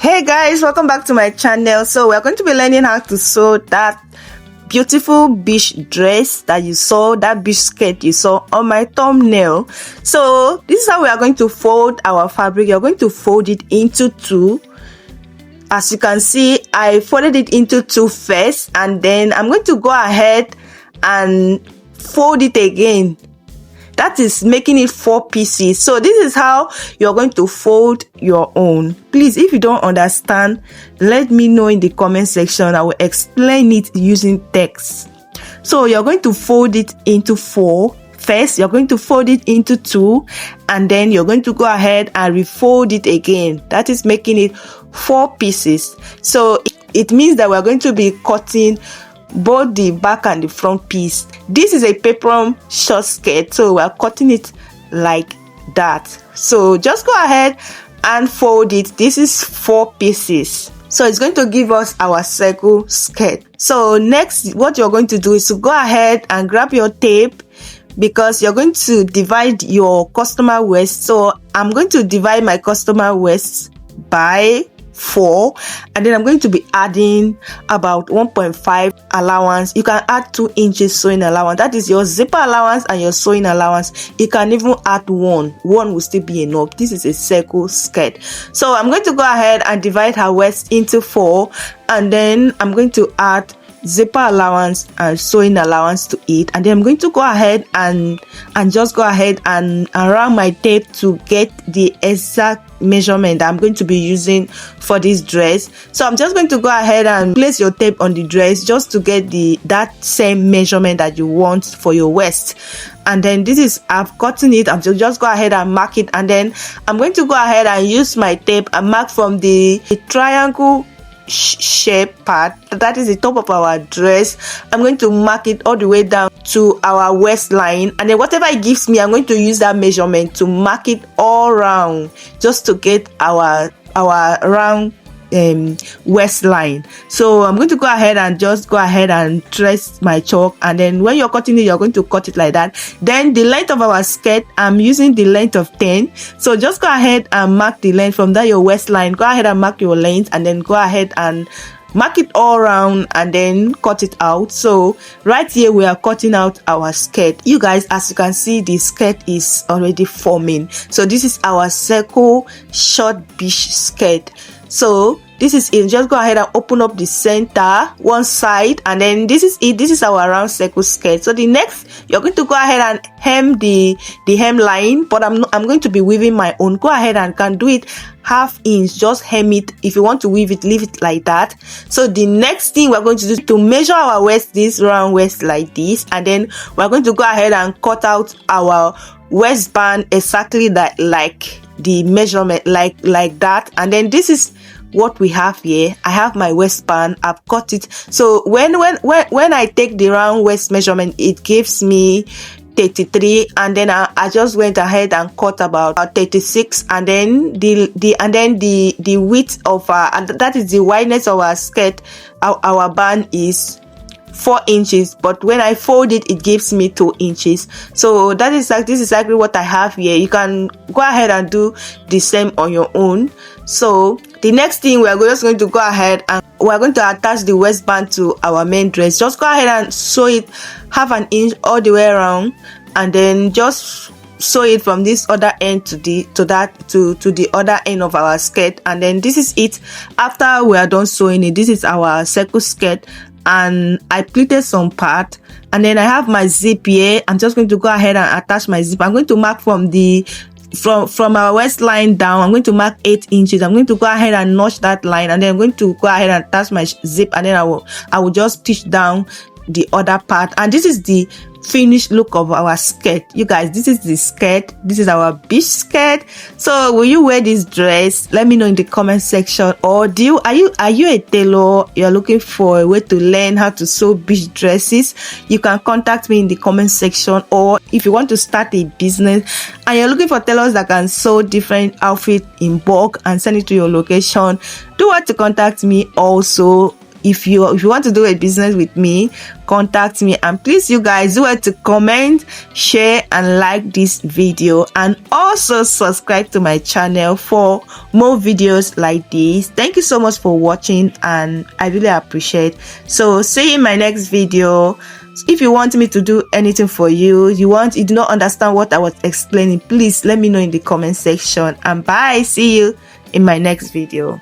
Hey guys, welcome back to my channel. So we're going to be learning how to sew that beautiful beach dress that you saw, that beach skirt you saw on my thumbnail. So this is how we are going to fold our fabric. You're going to fold it into two. As you can see, I folded it into two first, and then I'm going to go ahead and fold it again. That is making it 4 pieces. So this is how you're going to fold your own. Please, if you don't understand, let me know in the comment section. I will explain it using text. So you're going to fold it into 4. First, you're going to fold it into 2, and then you're going to go ahead and refold it again. That is making it 4 pieces. So it means that we're going to be cutting both the back and the front piece. This is a peplum short skirt, so we're cutting it like that. So just go ahead and fold it. This is 4 pieces, so it's going to give us our circle skirt. So next, what you're going to do is to go ahead and grab your tape, because you're going to divide your customer waist. So I'm going to divide my customer waist by 4, and then I'm going to be adding about 1.5 allowance. You can add 2 inches sewing allowance. That is your zipper allowance and your sewing allowance. You can even add one will still be enough. This is a circle skirt. So I'm going to go ahead and divide her waist into 4, and then I'm going to add zipper allowance and sewing allowance to it, and then I'm going to go ahead and just go ahead and round my tape to get the exact measurement that I'm going to be using for this dress. So I'm just going to go ahead and place your tape on the dress just to get that same measurement that you want for your waist. And then this is, I've gotten it. I'm just go ahead and mark it, and then I'm going to go ahead and use my tape and mark from the triangle shape part, that is the top of our dress. I'm going to mark it all the way down to our waistline, and then whatever it gives me, I'm going to use that measurement to mark it all around, just to get our round waistline. So I'm going to go ahead and just go ahead and trace my chalk, and then when you're cutting it, you're going to cut it like that. Then the length of our skirt, I'm using the length of 10. So just go ahead and mark the length from that your waistline. Go ahead and mark your length, and then go ahead and mark it all around, and then cut it out. So right here we are cutting out our skirt. You guys, as you can see, the skirt is already forming. So this is our circle short beach skirt. So this is it. Just go ahead and open up the center one side, and then this is it. This is our round circle skirt. So the next, you're going to go ahead and hem the hem line, but I'm going to be weaving my own. Go ahead and can do it ½ inch. Just hem it. If you want to weave it, leave it like that. So the next thing we're going to do to measure our waist, this round waist like this, and then we're going to go ahead and cut out our waistband exactly that, like the measurement, like that. And then this is what we have here. I have my waistband, I've cut it. So when I take the round waist measurement, it gives me 33, and then I just went ahead and cut about 36, and then the width of that is the wideness of our skirt. Our band is 4 inches, but when I fold it, it gives me 2 inches. So that is this is exactly what I have here. You can go ahead and do the same on your own. So the next thing, we're just going to go ahead and we're going to attach the waistband to our main dress. Just go ahead and sew it ½ inch all the way around, and then just sew it from this other end to the other end of our skirt. And then this is it. After we are done sewing it, this is our circle skirt, and I pleated some part, and then I have my zip here. I'm just going to go ahead and attach my zip. I'm going to mark from our waistline down. I'm going to mark 8 inches. I'm going to go ahead and notch that line, and then I'm going to go ahead and attach my zip, and then I will just stitch down the other part. And this is the finished look of our skirt. You guys, this is the skirt. This is our beach skirt. So will you wear this dress? Let me know in the comment section. Or are you a tailor? You're looking for a way to learn how to sew beach dresses? You can contact me in the comment section. Or if you want to start a business and you're looking for tailors that can sew different outfits in bulk and send it to your location, do want to contact me also. if you want to do a business with me, contact me. And please, you guys, do it to comment, share and like this video, and also subscribe to my channel for more videos like this. Thank you so much for watching, and I really appreciate. So see you in my next video. If you want me to do anything for you, you do not understand what I was explaining, please let me know in the comment section. And bye, see you in my next video.